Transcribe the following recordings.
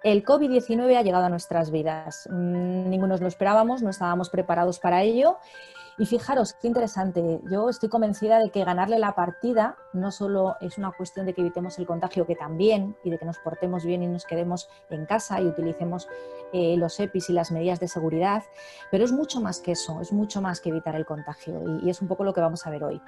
El COVID-19 ha llegado a nuestras vidas. Ninguno nos lo esperábamos, no estábamos preparados para ello. Y fijaros, qué interesante, yo estoy convencida de que ganarle la partida no solo es una cuestión de que evitemos el contagio, que también, y de que nos portemos bien y nos quedemos en casa y utilicemos los EPIs y las medidas de seguridad, pero es mucho más que eso, es mucho más que evitar el contagio y es un poco lo que vamos a ver hoy.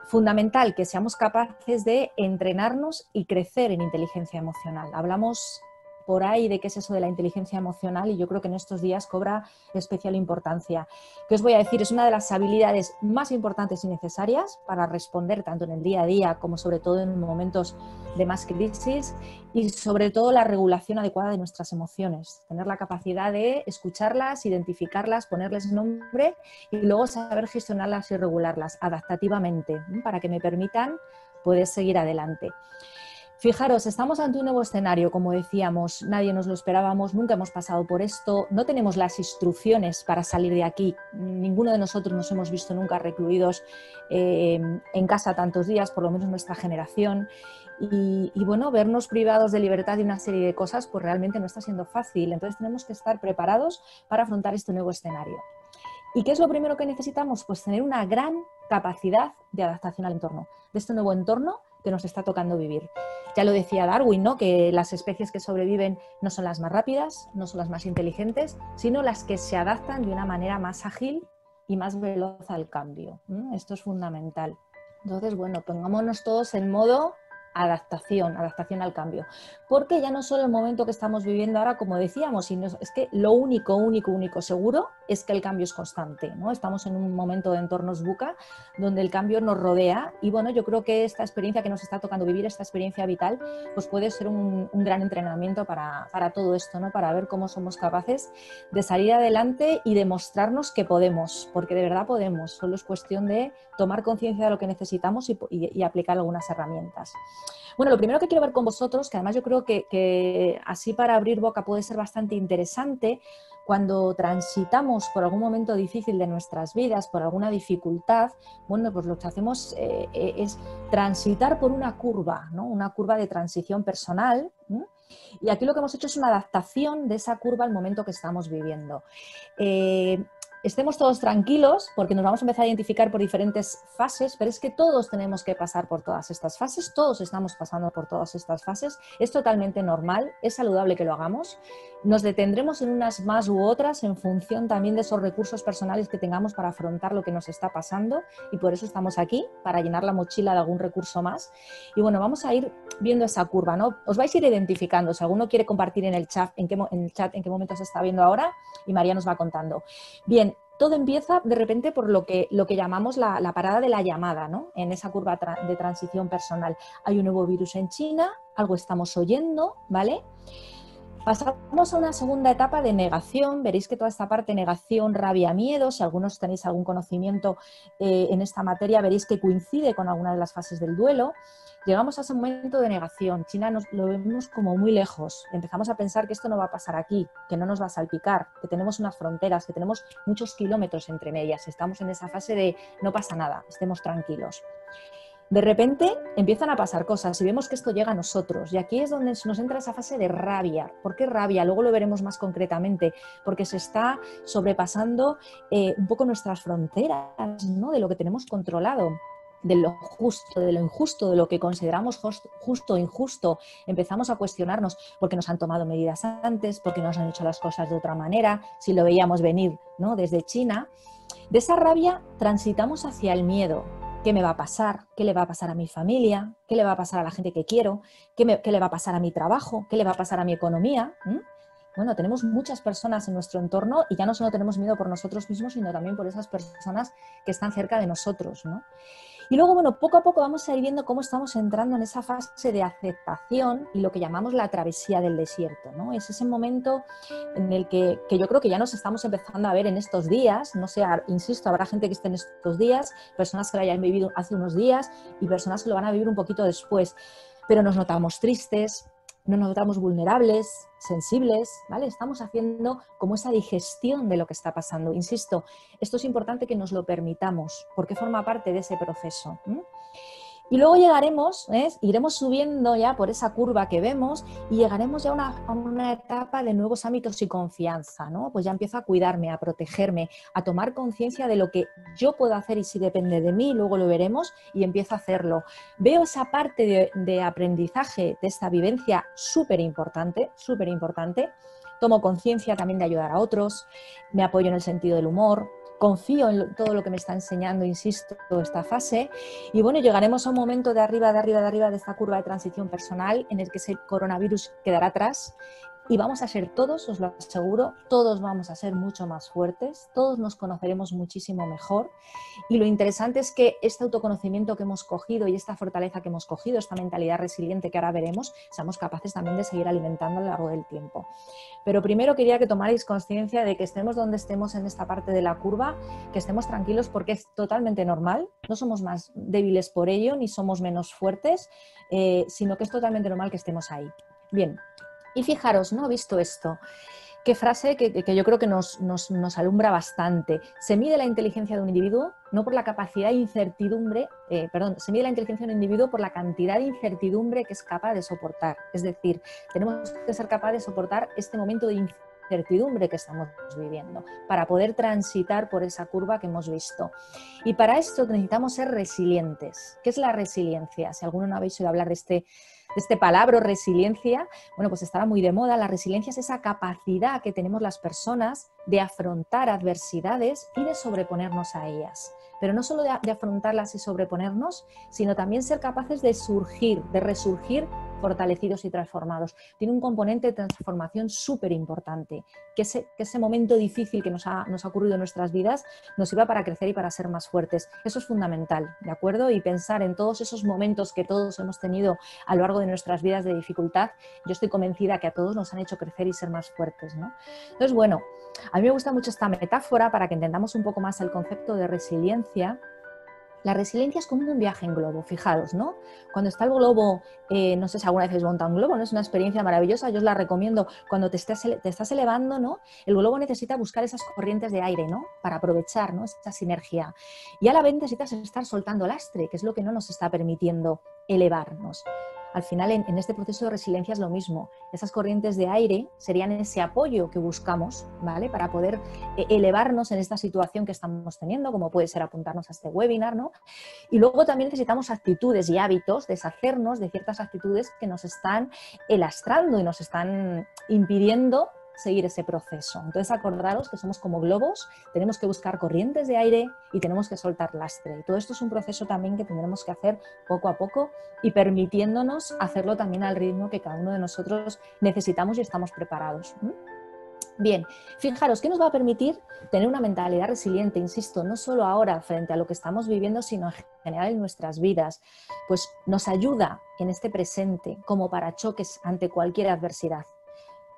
Fundamental que seamos capaces de entrenarnos y crecer en inteligencia emocional. Hablamos por ahí de qué es eso de la inteligencia emocional y yo creo que en estos días cobra especial importancia. ¿Qué os voy a decir? Es una de las habilidades más importantes y necesarias para responder tanto en el día a día como sobre todo en momentos de más crisis y sobre todo la regulación adecuada de nuestras emociones. Tener la capacidad de escucharlas, identificarlas, ponerles nombre y luego saber gestionarlas y regularlas adaptativamente para que me permitan poder seguir adelante. Fijaros, estamos ante un nuevo escenario, como decíamos, nadie nos lo esperábamos, nunca hemos pasado por esto, no tenemos las instrucciones para salir de aquí, ninguno de nosotros nos hemos visto nunca recluidos en casa tantos días, por lo menos nuestra generación, y bueno, vernos privados de libertad y una serie de cosas, pues realmente no está siendo fácil, entonces tenemos que estar preparados para afrontar este nuevo escenario. ¿Y qué es lo primero que necesitamos? Pues tener una gran capacidad de adaptación al entorno, de este nuevo entorno que nos está tocando vivir. Ya lo decía Darwin, ¿no? Que las especies que sobreviven no son las más rápidas, no son las más inteligentes, sino las que se adaptan de una manera más ágil y más veloz al cambio. Esto es fundamental. Entonces, bueno, pongámonos todos en modo adaptación al cambio. Porque ya no solo el momento que estamos viviendo ahora, como decíamos, sino es que lo único seguro es que el cambio es constante, ¿no? Estamos en un momento de entornos VUCA donde el cambio nos rodea y bueno, yo creo que esta experiencia que nos está tocando vivir, esta experiencia vital, pues puede ser un gran entrenamiento para todo esto, ¿no? Para ver cómo somos capaces de salir adelante y demostrarnos que podemos, porque de verdad podemos, solo es cuestión de tomar conciencia de lo que necesitamos y aplicar algunas herramientas. Bueno, lo primero que quiero ver con vosotros, que además yo creo que así para abrir boca puede ser bastante interesante, cuando transitamos por algún momento difícil de nuestras vidas, por alguna dificultad, bueno, pues lo que hacemos es transitar por una curva, ¿no? Una curva de transición personal, ¿no? Y aquí lo que hemos hecho es una adaptación de esa curva al momento que estamos viviendo. Estemos todos tranquilos porque nos vamos a empezar a identificar por diferentes fases, pero es que todos tenemos que pasar por todas estas fases, todos estamos pasando por todas estas fases, es totalmente normal, es saludable que lo hagamos, nos detendremos en unas más u otras en función también de esos recursos personales que tengamos para afrontar lo que nos está pasando y por eso estamos aquí, para llenar la mochila de algún recurso más. Y bueno, vamos a ir viendo esa curva, ¿no? Os vais a ir identificando, si alguno quiere compartir en el chat en qué momento se está viendo ahora y María nos va contando. Bien, todo empieza de repente por lo que llamamos la parada de la llamada, ¿no? En esa curva de transición personal. Hay un nuevo virus en China, algo estamos oyendo, ¿vale? Pasamos a una segunda etapa de negación, veréis que toda esta parte negación, rabia, miedo, si algunos tenéis algún conocimiento en esta materia, veréis que coincide con alguna de las fases del duelo. Llegamos a ese momento de negación, China lo vemos como muy lejos, empezamos a pensar que esto no va a pasar aquí, que no nos va a salpicar, que tenemos unas fronteras, que tenemos muchos kilómetros entre medias, estamos en esa fase de no pasa nada, estemos tranquilos. De repente empiezan a pasar cosas y vemos que esto llega a nosotros y aquí es donde nos entra esa fase de rabia. ¿Por qué rabia? Luego lo veremos más concretamente, porque se está sobrepasando un poco nuestras fronteras, ¿no? De lo que tenemos controlado, de lo justo, de lo injusto, de lo que consideramos justo o injusto. Empezamos a cuestionarnos porque nos han tomado medidas antes, porque nos han hecho las cosas de otra manera, si lo veíamos venir, ¿no? Desde China. De esa rabia transitamos hacia el miedo. ¿Qué me va a pasar? ¿Qué le va a pasar a mi familia? ¿Qué le va a pasar a la gente que quiero? ¿Qué le va a pasar a mi trabajo? ¿Qué le va a pasar a mi economía? Bueno, tenemos muchas personas en nuestro entorno y ya no solo tenemos miedo por nosotros mismos, sino también por esas personas que están cerca de nosotros, ¿no? Y luego, bueno, poco a poco vamos a ir viendo cómo estamos entrando en esa fase de aceptación y lo que llamamos la travesía del desierto, ¿no? Es ese momento en el que yo creo que ya nos estamos empezando a ver en estos días, no sé, insisto, habrá gente que esté en estos días, personas que lo hayan vivido hace unos días y personas que lo van a vivir un poquito después, pero nos notamos tristes, nos notamos vulnerables, sensibles, ¿vale? Estamos haciendo como esa digestión de lo que está pasando. Insisto, esto es importante que nos lo permitamos, porque forma parte de ese proceso. Y luego llegaremos, ¿ves? Iremos subiendo ya por esa curva que vemos y llegaremos ya a una etapa de nuevos ámbitos y confianza, ¿no? Pues ya empiezo a cuidarme, a protegerme, a tomar conciencia de lo que yo puedo hacer y si depende de mí, luego lo veremos y empiezo a hacerlo. Veo esa parte de aprendizaje de esta vivencia súper importante, súper importante. Tomo conciencia también de ayudar a otros, me apoyo en el sentido del humor, confío en todo lo que me está enseñando, insisto, esta fase. Y bueno, llegaremos a un momento de arriba de esta curva de transición personal en el que ese coronavirus quedará atrás y vamos a ser todos, os lo aseguro, todos vamos a ser mucho más fuertes, todos nos conoceremos muchísimo mejor. Y lo interesante es que este autoconocimiento que hemos cogido y esta fortaleza que hemos cogido, esta mentalidad resiliente que ahora veremos, seamos capaces también de seguir alimentando a lo largo del tiempo. Pero primero quería que tomarais conciencia de que estemos donde estemos en esta parte de la curva, que estemos tranquilos porque es totalmente normal, no somos más débiles por ello, ni somos menos fuertes, sino que es totalmente normal que estemos ahí. Bien, y fijaros, ¿no? Visto esto, qué frase que yo creo que nos alumbra bastante. Se mide la inteligencia de un individuo no por la capacidad de incertidumbre, se mide la inteligencia de un individuo por la cantidad de incertidumbre que es capaz de soportar. Es decir, tenemos que ser capaces de soportar este momento de incertidumbre que estamos viviendo para poder transitar por esa curva que hemos visto. Y para esto necesitamos ser resilientes. ¿Qué es la resiliencia? Si alguno no habéis oído hablar de este palabra, resiliencia, bueno, pues estará muy de moda. La resiliencia es esa capacidad que tenemos las personas de afrontar adversidades y de sobreponernos a ellas. Pero no solo de afrontarlas y sobreponernos, sino también ser capaces de surgir, de resurgir fortalecidos y transformados. Tiene un componente de transformación súper importante, que ese momento difícil que nos ha ocurrido en nuestras vidas nos sirva para crecer y para ser más fuertes. Eso es fundamental, ¿de acuerdo? Y pensar en todos esos momentos que todos hemos tenido a lo largo de nuestras vidas de dificultad, yo estoy convencida que a todos nos han hecho crecer y ser más fuertes, ¿no? Entonces, bueno, a mí me gusta mucho esta metáfora para que entendamos un poco más el concepto de resiliencia. La resiliencia es como un viaje en globo, fijaros, ¿no? Cuando está el globo, no sé si alguna vez habéis montado un globo, ¿no? Es una experiencia maravillosa, yo os la recomiendo. Cuando te estás elevando, ¿no? El globo necesita buscar esas corrientes de aire, ¿no? Para aprovechar, ¿no? Esa sinergia. Y a la vez necesitas estar soltando lastre, que es lo que no nos está permitiendo elevarnos. Al final, en este proceso de resiliencia es lo mismo. Esas corrientes de aire serían ese apoyo que buscamos, ¿vale? Para poder elevarnos en esta situación que estamos teniendo, como puede ser apuntarnos a este webinar, ¿no? Y luego también necesitamos actitudes y hábitos, deshacernos de ciertas actitudes que nos están lastrando y nos están impidiendo seguir ese proceso. Entonces, acordaros que somos como globos, tenemos que buscar corrientes de aire y tenemos que soltar lastre. Y todo esto es un proceso también que tendremos que hacer poco a poco y permitiéndonos hacerlo también al ritmo que cada uno de nosotros necesitamos y estamos preparados. Bien, fijaros, ¿qué nos va a permitir tener una mentalidad resiliente? Insisto, no solo ahora frente a lo que estamos viviendo, sino en general en nuestras vidas. Pues nos ayuda en este presente como parachoques ante cualquier adversidad.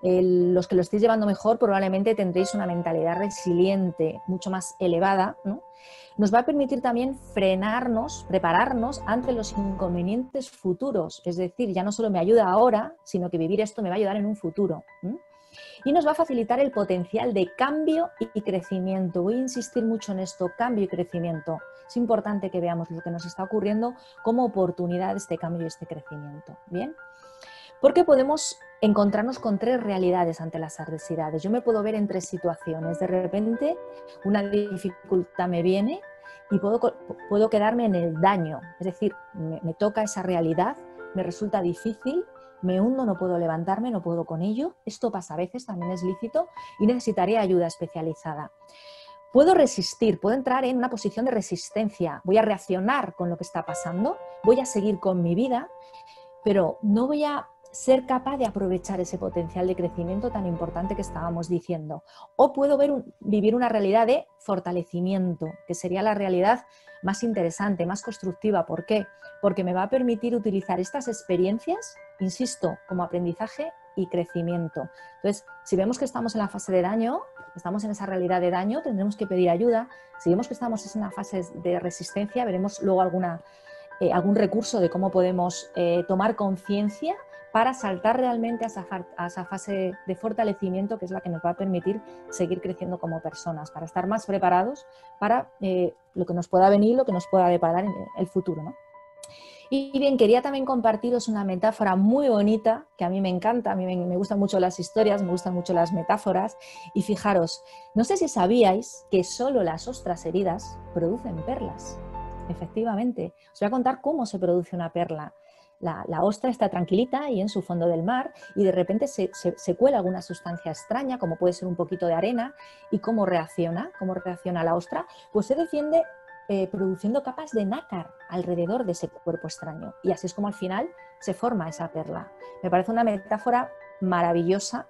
Los que lo estéis llevando mejor probablemente tendréis una mentalidad resiliente mucho más elevada, ¿no? Nos va a permitir también frenarnos, prepararnos ante los inconvenientes futuros. Es decir, ya no solo me ayuda ahora, sino que vivir esto me va a ayudar en un futuro. Y nos va a facilitar el potencial de cambio y crecimiento. Voy a insistir mucho en esto, cambio y crecimiento. Es importante que veamos lo que nos está ocurriendo como oportunidad de este cambio y este crecimiento. ¿Bien? Porque podemos encontrarnos con tres realidades ante las adversidades. Yo me puedo ver en tres situaciones. De repente una dificultad me viene y puedo quedarme en el daño. Es decir, me toca esa realidad, me resulta difícil, me hundo, no puedo levantarme, no puedo con ello. Esto pasa a veces, también es lícito y necesitaría ayuda especializada. Puedo resistir, puedo entrar en una posición de resistencia. Voy a reaccionar con lo que está pasando, voy a seguir con mi vida, pero no voy a ser capaz de aprovechar ese potencial de crecimiento tan importante que estábamos diciendo. O puedo vivir una realidad de fortalecimiento, que sería la realidad más interesante, más constructiva. ¿Por qué? Porque me va a permitir utilizar estas experiencias, insisto, como aprendizaje y crecimiento. Entonces, si vemos que estamos en la fase de daño, estamos en esa realidad de daño, tendremos que pedir ayuda. Si vemos que estamos en una fase de resistencia, veremos luego algún recurso de cómo podemos tomar conciencia para saltar realmente a esa fase de fortalecimiento, que es la que nos va a permitir seguir creciendo como personas, para estar más preparados para lo que nos pueda venir, lo que nos pueda deparar en el futuro, ¿no? Y bien, quería también compartiros una metáfora muy bonita que a mí me encanta, a mí me gustan mucho las historias, me gustan mucho las metáforas. Y fijaros, no sé si sabíais que solo las ostras heridas producen perlas. Efectivamente, os voy a contar cómo se produce una perla. La ostra está tranquilita y en su fondo del mar y de repente se cuela alguna sustancia extraña, como puede ser un poquito de arena, y cómo reacciona la ostra, pues se defiende produciendo capas de nácar alrededor de ese cuerpo extraño. Y así es como al final se forma esa perla. Me parece una metáfora maravillosa,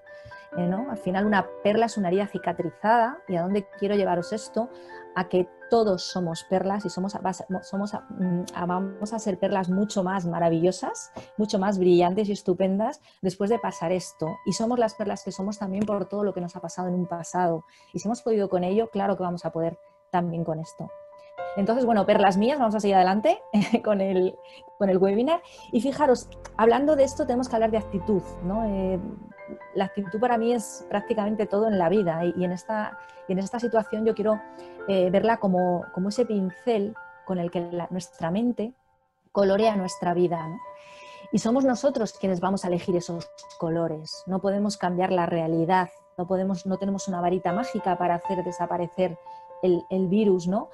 ¿no? Al final una perla es una herida cicatrizada. ¿Y a dónde quiero llevaros esto? A que todos somos perlas y vamos a ser perlas mucho más maravillosas, mucho más brillantes y estupendas después de pasar esto. Y somos las perlas que somos también por todo lo que nos ha pasado en un pasado. Y si hemos podido con ello, claro que vamos a poder también con esto. Entonces, bueno, perlas mías, vamos a seguir adelante con el webinar. Y fijaros, hablando de esto tenemos que hablar de actitud, ¿no? La actitud para mí es prácticamente todo en la vida y en esta situación yo quiero verla como ese pincel con el que nuestra mente colorea nuestra vida, ¿no? Y somos nosotros quienes vamos a elegir esos colores. No podemos cambiar la realidad, no tenemos una varita mágica para hacer desaparecer el virus, ¿no?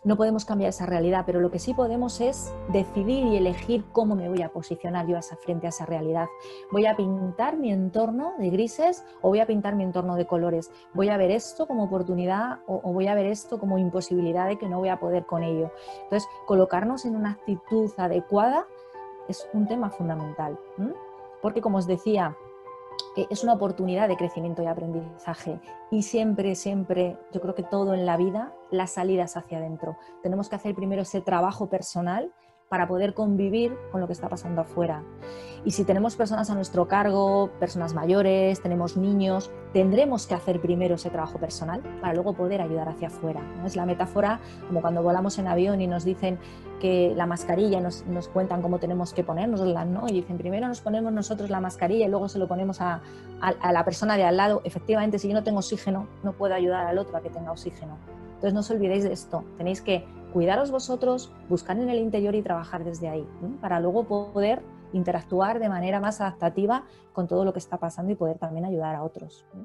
No podemos cambiar esa realidad, pero lo que sí podemos es decidir y elegir cómo me voy a posicionar yo frente a esa realidad. ¿Voy a pintar mi entorno de grises o voy a pintar mi entorno de colores? ¿Voy a ver esto como oportunidad o voy a ver esto como imposibilidad de que no voy a poder con ello? Entonces, colocarnos en una actitud adecuada es un tema fundamental, porque, como os decía, es una oportunidad de crecimiento y aprendizaje y siempre, yo creo que todo en la vida, la salida es hacia adentro. Tenemos que hacer primero ese trabajo personal para poder convivir con lo que está pasando afuera. Y si tenemos personas a nuestro cargo, personas mayores, tenemos niños, tendremos que hacer primero ese trabajo personal para luego poder ayudar hacia afuera, ¿no? Es la metáfora como cuando volamos en avión y nos dicen que la mascarilla, nos cuentan cómo tenemos que ponérnosla, ¿no? Y dicen, primero nos ponemos nosotros la mascarilla y luego se lo ponemos a la persona de al lado. Efectivamente, si yo no tengo oxígeno, no puedo ayudar al otro a que tenga oxígeno. Entonces no os olvidéis de esto, tenéis que cuidaros vosotros, buscar en el interior y trabajar desde ahí, ¿no? Para luego poder interactuar de manera más adaptativa con todo lo que está pasando y poder también ayudar a otros, ¿no?